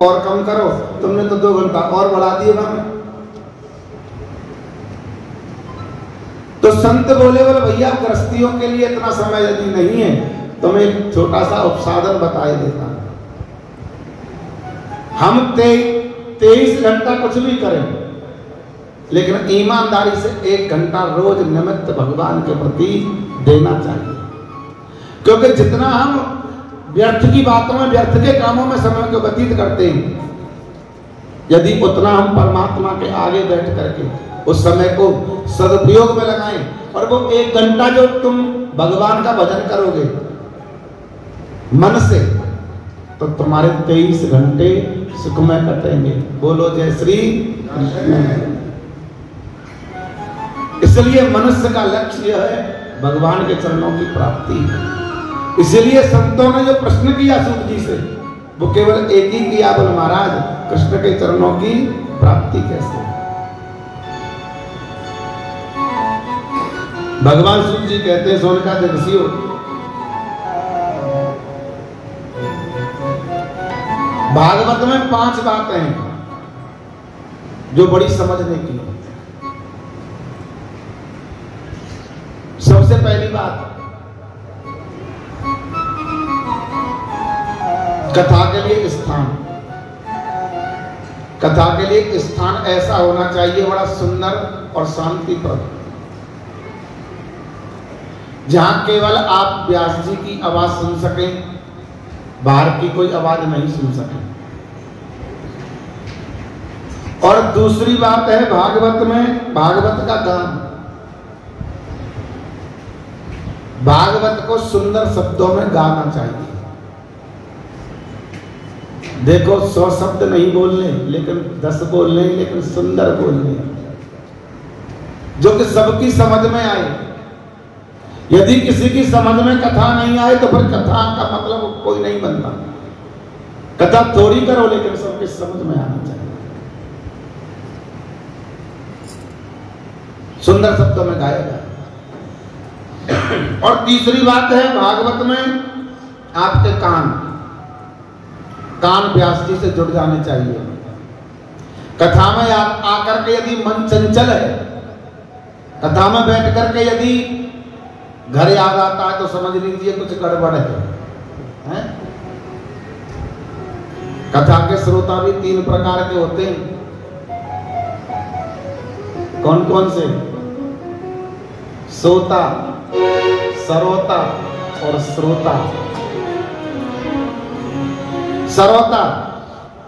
और कम करो, तुमने तो 2 घंटा और बढ़ा दिए मैंने। तो संत बोले भैया गृहस्थियों के लिए इतना समय यदि नहीं है तो मैं एक छोटा सा उपसाधन बताए देता हूं। हम 23 घंटा कुछ भी करें, लेकिन ईमानदारी से 1 घंटा रोज निमित्त भगवान के प्रति देना चाहिए। क्योंकि जितना हम व्यर्थ की बातों में, व्यर्थ के कामों में समय को व्यतीत करते हैं, यदि उतना हम परमात्मा के आगे बैठ करके उस समय को सदुपयोग में लगाएं, और वो 1 घंटा जो तुम भगवान का भजन करोगे मन से, तो तुम्हारे 23 घंटे सुखमय कटेंगे। बोलो जय श्री कृष्ण। इसलिए मनुष्य का लक्ष्य यह है भगवान के चरणों की प्राप्ति। इसलिए संतों ने जो प्रश्न किया सूत जी से, वो केवल एक ही किया, बोल महाराज कृष्ण के चरणों की प्राप्ति कैसे। भगवान सूत जी कहते हैं, सोनका जगसियो, भागवत में 5 बातें हैं जो बड़ी समझने की है। सबसे पहली बात, कथा के लिए स्थान। कथा के लिए स्थान ऐसा होना चाहिए बड़ा सुंदर और शांतिप्रद, जहां केवल आप व्यास जी की आवाज सुन सकें, बाहर की कोई आवाज नहीं सुन सकें। और दूसरी बात है, भागवत में भागवत का गान, भागवत को सुंदर शब्दों में गाना चाहिए। देखो 100 शब्द नहीं बोलने, लेकिन 10 बोलने, लेकिन सुंदर बोलने, जो कि सबकी समझ में आए। यदि किसी की समझ में कथा नहीं आए तो फिर कथा का मतलब कोई नहीं बनता। कथा थोड़ी करो, लेकिन सबकी समझ में आना चाहिए, सुंदर शब्दों में गाया जाए। और तीसरी बात है, भागवत में आपके कान व्यास जी से जुड़ जाने चाहिए। कथा में आप आकर के यदि मन चंचल है, कथा में बैठ करके यदि घर याद आता है, तो समझ लीजिए कुछ गड़बड़ है। कथा के श्रोता भी 3 प्रकार के होते हैं। कौन कौन से? सोता, सरोता और श्रोता।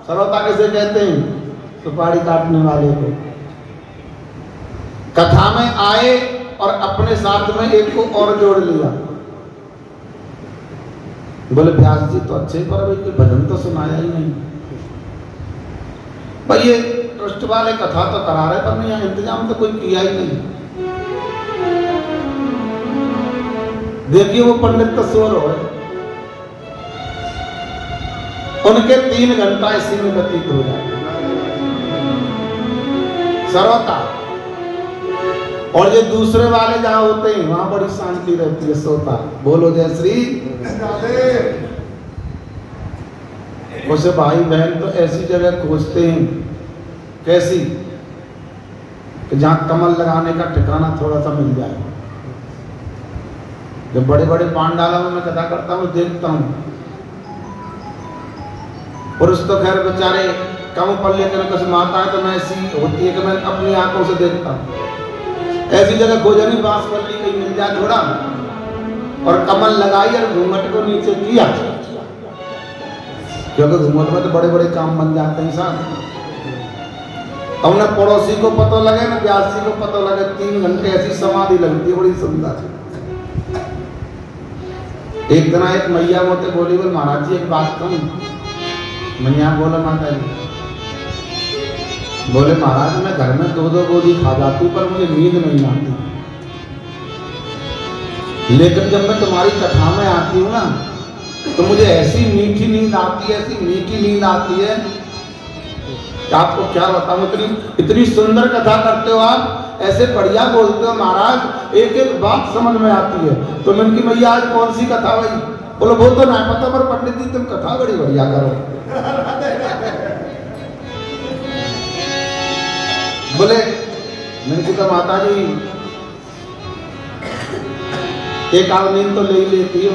सरोता किसे कहते हैं? सुपारी काटने वाले को। कथा में आए और अपने साथ में एक को और जोड़ लिया, बोले व्यास जी तो अच्छे, पर भाई कोई भजन तो सुनाया ही नहीं। भाई ये ट्रस्ट वाले कथा तो करा रहे, पर नहीं इंतजाम तो कोई किया ही नहीं। देखिए वो पंडित तो सो रहे हैं, उनके 3 घंटा इसी में व्यतीत हो जाए। सरोता। और ये दूसरे वाले जहां होते हैं वहां बड़ी शांति रहती है, सोता। बोलो जय श्री। उसे भाई बहन तो ऐसी जगह खोजते हैं, कैसी कि जहां कमल लगाने का ठिकाना थोड़ा सा मिल जाए। जब बड़े बड़े पांडालों में मैं कथा करता हूँ, देखता हूँ पुरुष तो खैर बेचारे कम पल्ले के कुछ माताएं तो मैं ऐसी होती है कि मैं अपनी आंखों से देखता हूँ। ऐसी जगह खोजनी, बांसपल्ली कहीं मिल जाए थोड़ा, और कमल लगाई और घूंघट को नीचे किया, क्योंकि घूंघट में तो बड़े बड़े काम बन जाते हैं साहब। अब न पड़ोसी को पता लगे, न व्यास जी को पता लगे, 3 घंटे ऐसी समाधि लगती है, बड़ी सुंदर। एक दिन एक मैया मोते बोली, बोल महाराज जी एक बात कहूं। मैया बोला माता जी। बोले महाराज मैं घर में 2-2 गोली खा जाती हूँ, पर मुझे नींद नहीं आती, लेकिन जब मैं तुम्हारी कथा में आती हूँ ना, तो मुझे ऐसी मीठी नींद आती है, ऐसी मीठी नींद आती है कि आपको क्या बताऊं। इतनी सुंदर कथा करते हो आप, ऐसे बढ़िया बोलते हो महाराज, एक एक बात समझ में आती है। तो मैं की मैया आज कौन सी कथा हुई? बोलो वो तो नहीं पता, पर पंडित जी तुम कथा बड़ी बढ़िया करो। का माता जी एक आध नींद तो ले ही लेती हो।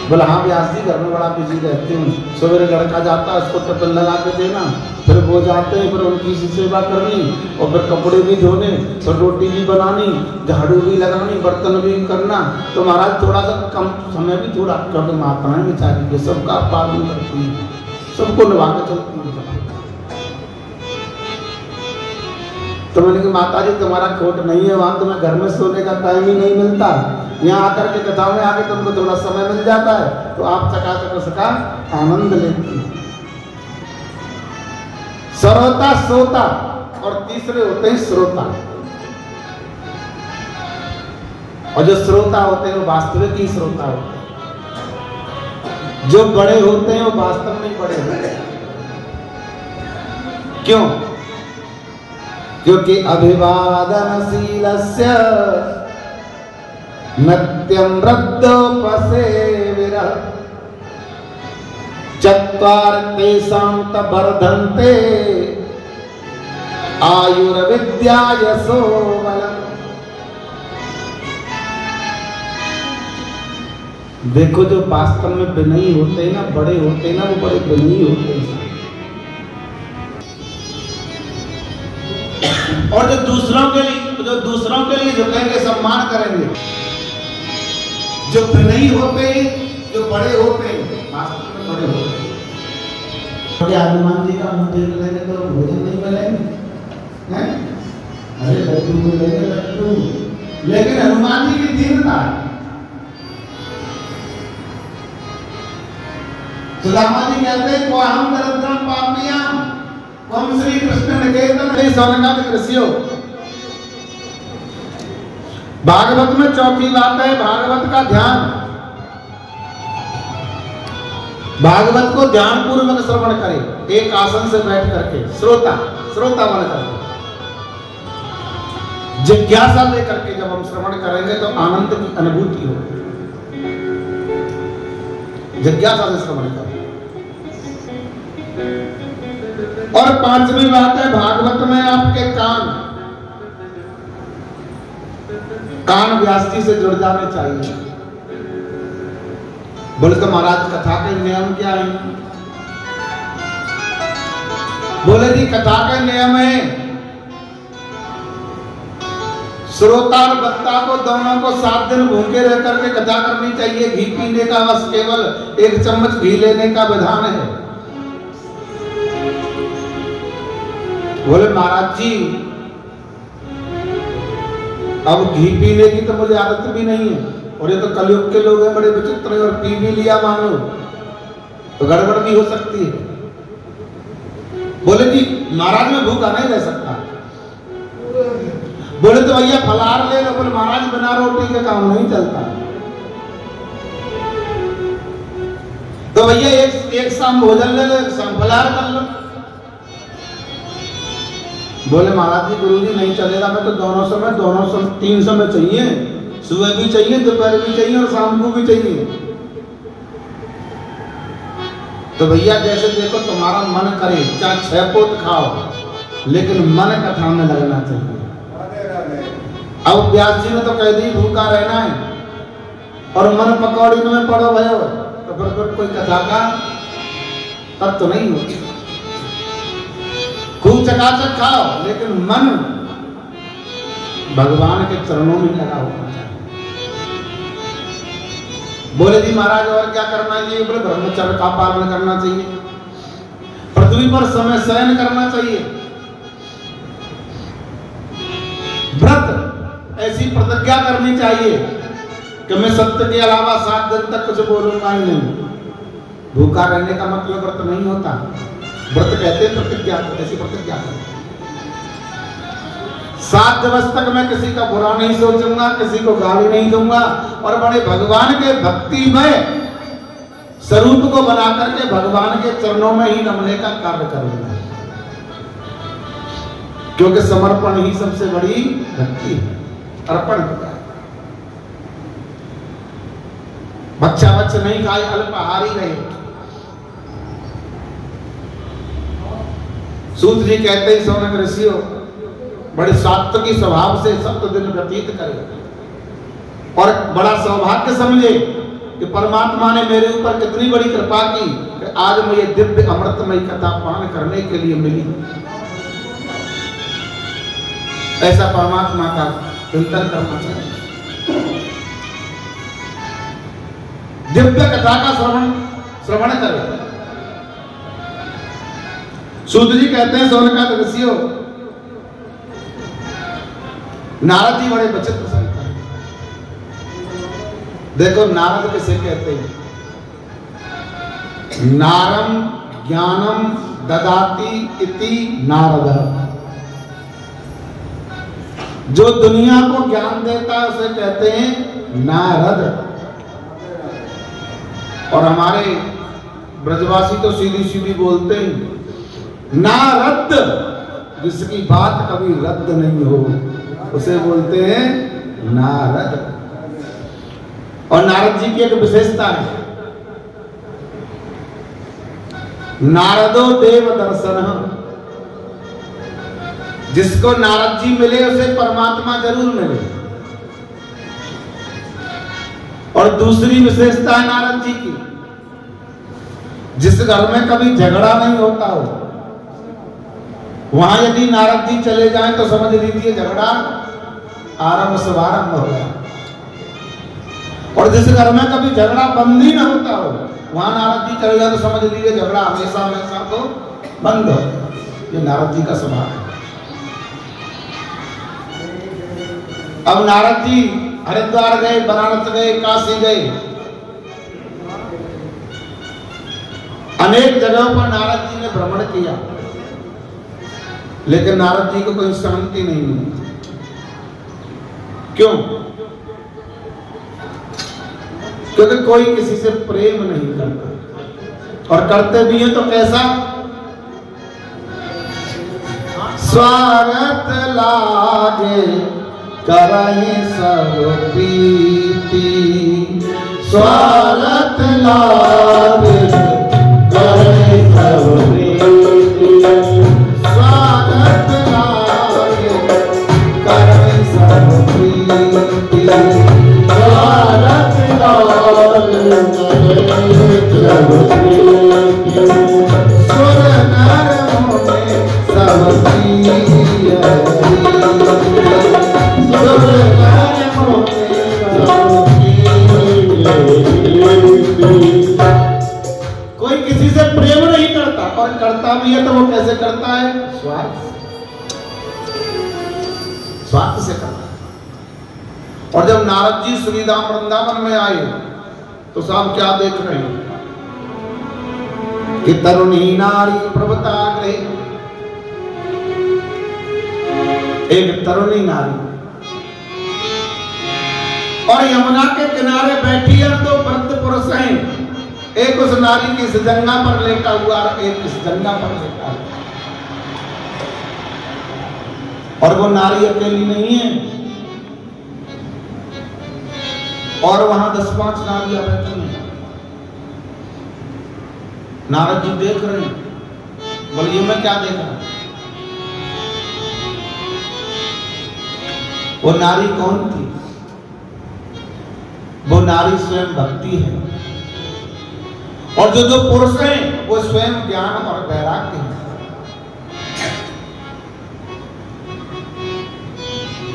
बोला हाँ व्यास जी घर में बड़ा बिजी रहती हूँ, सवेरे लड़का जाता है उसको टिफिन लगा के देना, फिर वो जाते हैं, फिर उनकी सेवा करनी और फिर कपड़े भी धोने, फिर रोटी भी बनानी, झाड़ू भी लगानी, बर्तन भी करना। तो महाराज थोड़ा सा कम समय भी थोड़ा, क्योंकि माताएं बेचारी ये सबका पालन करती हैं, सबको निभा के चलती हैं। तो मैंने कहा माता जी तुम्हारा खोट नहीं है, वहां तुम्हें घर में सोने का टाइम ही नहीं मिलता, यहाँ आकर के कथा में आके तुमको थोड़ा समय मिल जाता है तो आप चकाचक उसका आनंद लेती हैं। सरोता सोता और तीसरे होते हैं श्रोता। और जो श्रोता होते हैं वो वास्तविक ही श्रोता होते हैं। जो बड़े होते हैं वो वास्तव में बड़े होते हैं। क्यों? क्योंकि अभिवादनशीलस्य नत्यं वृद्धोपसेविरः चत्वार तेषां तवर्धन्ते आयुर्विद्या यशो बलम्। देखो जो वास्तव में विनयी होते हैं ना, बड़े होते हैं ना, वो बड़े विनयी होते हैं। और जो दूसरों के लिए झुकेंगे, सम्मान करेंगे, जो विनयी होते हैं, जो बड़े होते हैं, वास्तव में बड़े होते हैं। तो हनुमान जी का मुंह देख लेंगे तो भोजन नहीं मिलेंगे, हैं? अरे लड्डू मिलेंगे लड्डू, लेकिन हनुमान जी की दीनता। सुदामा जी कहते हैं को हम दरिद्रम पापियां हम श्री कृष्ण निकेतन सौनकादिक ऋषियों। भागवत में चौथी बात है भागवत का ध्यान। भागवत को ध्यान पूर्वक श्रवण करें, एक आसन से बैठ करके, श्रोता बन करके, जिज्ञासा लेकर के जब हम श्रवण करेंगे तो आनंद की अनुभूति होगी। जिज्ञासा से श्रवण करें। और पांचवी बात है भागवत में आपके कान व्यास जी से जुड़ जाने चाहिए। बोले तो महाराज कथा के नियम क्या है? बोले जी कथा के नियम है श्रोता और वक्ता को दोनों को 7 दिन भूखे रह करके कथा करनी चाहिए। घी पीने का बस केवल 1 चम्मच घी लेने का विधान है। बोले महाराज जी अब घी पीने की तो मुझे आदत भी नहीं है, और ये तो कलयुग के लोग हैं बड़े विचित्र हैं, और पी भी लिया मान लो तो गड़बड़ भी हो सकती है। बोले जी महाराज मैं भूखा नहीं रह सकता। बोले तो भैया फलाहार ले लो। बोले महाराज बिना रोटी के काम नहीं चलता। तो भैया एक शाम भोजन ले लो, एक शाम फलाहार कर लो। बोले महाराज जी गुरु जी नहीं चलेगा, मैं तो दोनों समय 3 समय चाहिए, सुबह भी चाहिए, दोपहर भी चाहिए और शाम को भी चाहिए। तो भैया जैसे देखो तुम्हारा मन करे, चाहे 6 पोत खाओ, लेकिन मन कथा में लगना चाहिए। अब व्यास जी ने तो कह दी भूखा रहना है और मन पकौड़ी में पड़ो भयो, तो फिर कोई कथा का तब तो नहीं होती। खूब चकाचक खाओ, लेकिन मन भगवान के चरणों में लगा होना चाहिए। बोले जी महाराज और क्या करना चाहिए? बोले ब्रह्मचर्य का पालन करना चाहिए, पृथ्वी पर समय शयन करना चाहिए, व्रत ऐसी प्रतिज्ञा करनी चाहिए कि मैं सत्य के अलावा 7 दिन तक कुछ बोलूंगा ही नहीं। भूखा रहने का मतलब व्रत नहीं होता। व्रत कहते हैं प्रतिज्ञा को, ऐसी प्रतिज्ञा को 7 दिवस तक मैं किसी का बुरा नहीं सोचूंगा, किसी को गाली नहीं दूंगा, और बड़े भगवान के भक्ति में स्वरूप को बना करके भगवान के चरणों में ही नमने का कार्य करूंगा, क्योंकि समर्पण ही सबसे बड़ी भक्ति है, अर्पण होता है। बच्चा नहीं खाए, अल्पाहारी रहे। सूत जी कहते हैं सौनक ऋषियों बड़े सात्विकी स्वभाव से सप्त दिन व्यतीत करे और बड़ा सौभाग्य समझे कि परमात्मा ने मेरे ऊपर कितनी बड़ी कृपा की कि आज मुझे दिव्य अमृतमयी कथा पान करने के लिए मिली। ऐसा परमात्मा का चिंतन करना चाहिए। दिव्य कथा का श्रवण करें। सूत जी कहते हैं सोनकाद ऋषियों, नारद जी बड़े विचित्र संत हैं। देखो नारद किसे कहते हैं? नारम ज्ञानम ददाति इति नारद। जो दुनिया को ज्ञान देता है उसे कहते हैं नारद। और हमारे ब्रजवासी तो सीधी सीधी बोलते हैं नारद, जिसकी बात कभी रद्द नहीं हो उसे बोलते हैं नारद। और नारद जी की एक विशेषता है, नारदो देव दर्शन। जिसको नारद जी मिले उसे परमात्मा जरूर मिले। और दूसरी विशेषता है नारद जी की, जिस घर में कभी झगड़ा नहीं होता हो वहां यदि नारद जी चले जाएं तो समझ लीजिए झगड़ा आरंभ शुभारंभ हो गया। और जिस घर में कभी झगड़ा बंद ही ना होता हो वहां नारद जी चले जाए तो समझ लीजिए झगड़ा हमेशा हमेशा तो बंद हो। ये नारद जी का स्वभाव है। अब नारद जी हरिद्वार गए, बनारस गए, काशी गए, अनेक जगहों पर नारद जी ने भ्रमण किया, लेकिन नारद जी को कोई शांति नहीं मिली। क्यों? क्योंकि कोई किसी से प्रेम नहीं करता, और करते भी हैं तो कैसा? स्वागत लागे करहि सब प्रीति, स्वागत लागे करहि सब प्रीति, स्वागत लागे करहि सब प्रीति, स्वागत लागे करहि सब प्रीति, सुर नर मुनि सब प्रिय। कोई किसी से प्रेम नहीं करता, और करता भी है तो वो कैसे करता है? स्वार्थ से करता है। और जब नारद जी श्रीधाम वृंदावन में आए तो साहब क्या देख रहे हैं कि तरुणी नारी प्रभुता गई। एक तरुणी नारी और यमुना के किनारे बैठी है, दो वृद्ध पुरुष हैं। एक उस नारी की इस जंगा पर लेटा हुआ और एक इस जंगा पर लेटा हुआ। और वो नारी अकेली नहीं है, और वहां 10-5 नारियां बैठी हैं। नारद जी देख रहे हैं, बोलिए मैं क्या देख रहा हूं? वो नारी कौन थी? वो नारी स्वयं भक्ति है, और जो पुरुष हैं वो स्वयं ज्ञान और वैराग्य है।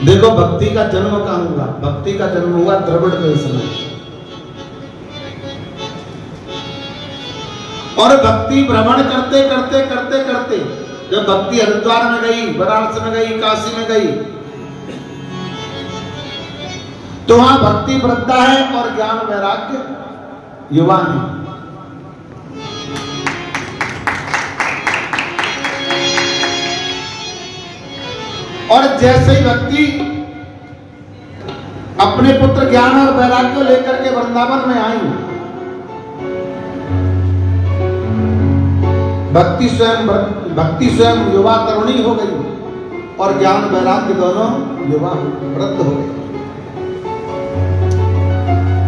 देखो भक्ति का जन्म कहां हुआ? भक्ति का जन्म हुआ द्रविड़ देश में। और भक्ति भ्रमण करते करते करते करते जब भक्ति हरिद्वार में गई, बनारस में गई, काशी में गई, तो वहां भक्ति वृद्धा है और ज्ञान वैराग्य युवा है। और जैसे ही भक्ति अपने पुत्र ज्ञान और वैराग्य को लेकर के वृंदावन में आई, भक्ति स्वयं युवा तरुणी हो गई और ज्ञान वैराग्य दोनों युवा वृद्ध हो गए,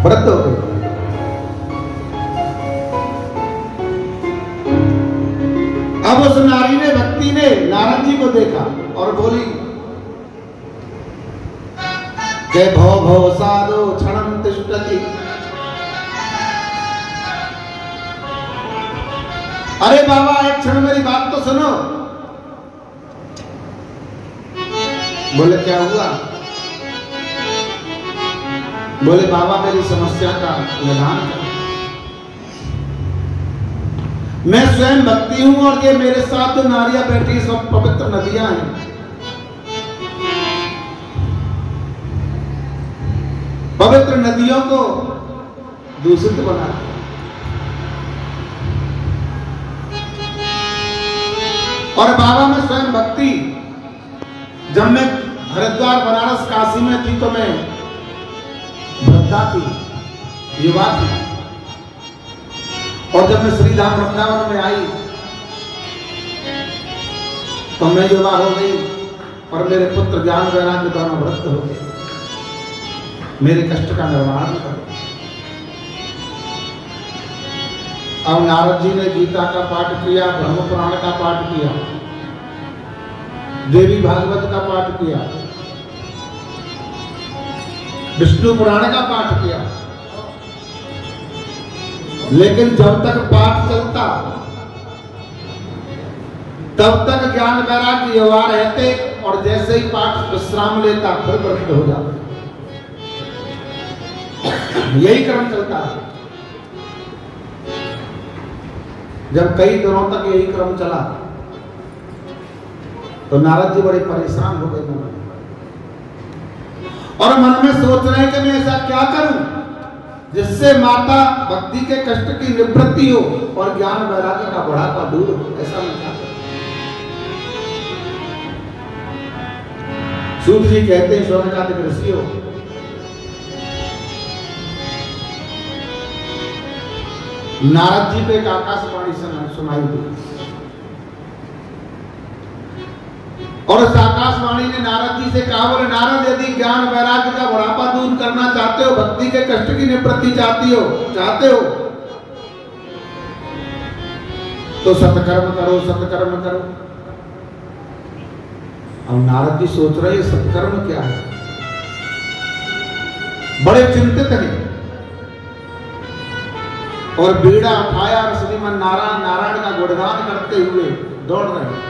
वृद्ध हो गए। अब उस नारी ने, भक्ति ने नारद जी को देखा और बोली के भो भो साधो क्षणं तिष्ठति। अरे बाबा एक क्षण मेरी बात तो सुनो। बोले क्या हुआ? बोले बाबा मेरी समस्या का निदान करो। मैं स्वयं भक्ति हूं और ये मेरे साथ जो नारियां बैठी सब पवित्र नदियां हैं। पवित्र नदियों को दूषित बना। और बाबा मैं स्वयं भक्ति, जब मैं हरिद्वार बनारस काशी में थी तो मैं वृद्धा थी, युवा थी। और जब मैं श्रीधाम वृंदावन में आई तो मैं युवा हो गई और मेरे पुत्र ज्ञान वैराग्य दोनों वृद्ध हो गए। मेरे कष्ट का निर्वाण करो। अब नारद जी ने गीता का पाठ किया, ब्रह्म पुराण का पाठ किया, देवी भागवत का पाठ किया, विष्णु पुराण का पाठ किया। लेकिन जब तक पाठ चलता तब तक ज्ञान वैराग्य युवा रहते और जैसे ही पाठ विश्राम लेता फिर वृद्ध हो जाता। यही क्रम चलता है। जब कई दिनों तक यही क्रम चला तो नारद जी बड़े परेशान हो गए और मन में सोच रहे हैं कि मैं ऐसा क्या करूं जिससे माता भक्ति के कष्ट की निवृत्ति हो और ज्ञान वैराग्य का बुढ़ापा दूर हो। ऐसा मैं क्या करूं? सूत जी कहते हैं शौनकादिक ऋषि हो, नारद जी को एक आकाशवाणी सुनाई दी और उस आकाशवाणी ने नारद जी से कहा, बोले नारद यदि ज्ञान वैराग्य का बुढ़ापा दूर करना चाहते हो, भक्ति के कष्ट की निवृत्ति चाहते हो तो सत्कर्म करो, सत्कर्म करो। अब नारद जी सोच रहे सत्कर्म क्या है, बड़े चिंतित हैं और बीड़ा उठाया और श्रीमन नारायण नारायण का गुणगान करते हुए दौड़ रहे।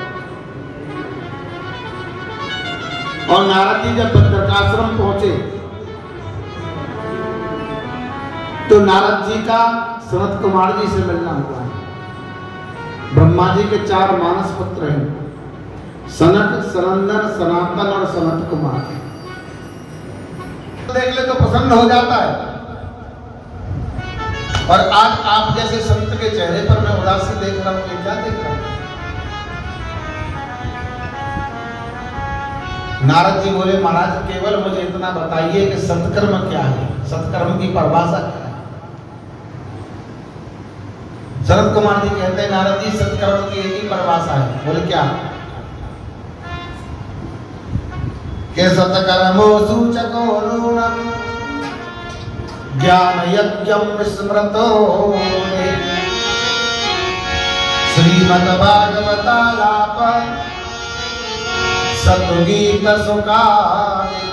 और नारद जी जब बद्रिकाश्रम पहुंचे तो नारद जी का सनत कुमार जी से मिलना हुआ है। ब्रह्मा जी के 4 मानस पुत्र हैं, सनत, सनंदन, सनातन और सनत कुमार। देख ले तो प्रसन्न हो जाता है। और आज आप जैसे संत के चेहरे पर मैं उदासी देख रहा हूं, क्या देख रहा हूं? नारद जी बोले महाराज केवल मुझे इतना बताइए कि सत्कर्म क्या है, सत्कर्म की परिभाषा क्या है? शरद कुमार जी कहते हैं नारद जी सत्कर्म की एक ही परिभाषा है। बोले क्या? के सत्कर्मो सूचको नूनम ज्ञान यज्ञम स्मृतो श्रीमद् भागवतालाप सतुगीत सुखादि।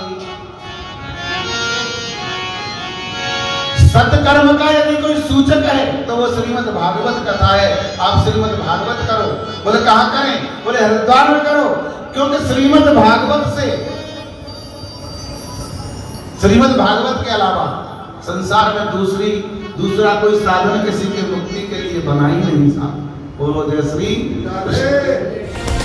सत्कर्म का यदि कोई सूचक है तो वो श्रीमद् भागवत कथा है। आप श्रीमद् भागवत करो। बोले कहाँ करें? बोले हरिद्वार में करो, क्योंकि श्रीमद् भागवत से, श्रीमद् भागवत के अलावा संसार में दूसरा कोई साधन किसी की मुक्ति के लिए बना ही नहीं। साहब बोलो जय श्री कृष्ण।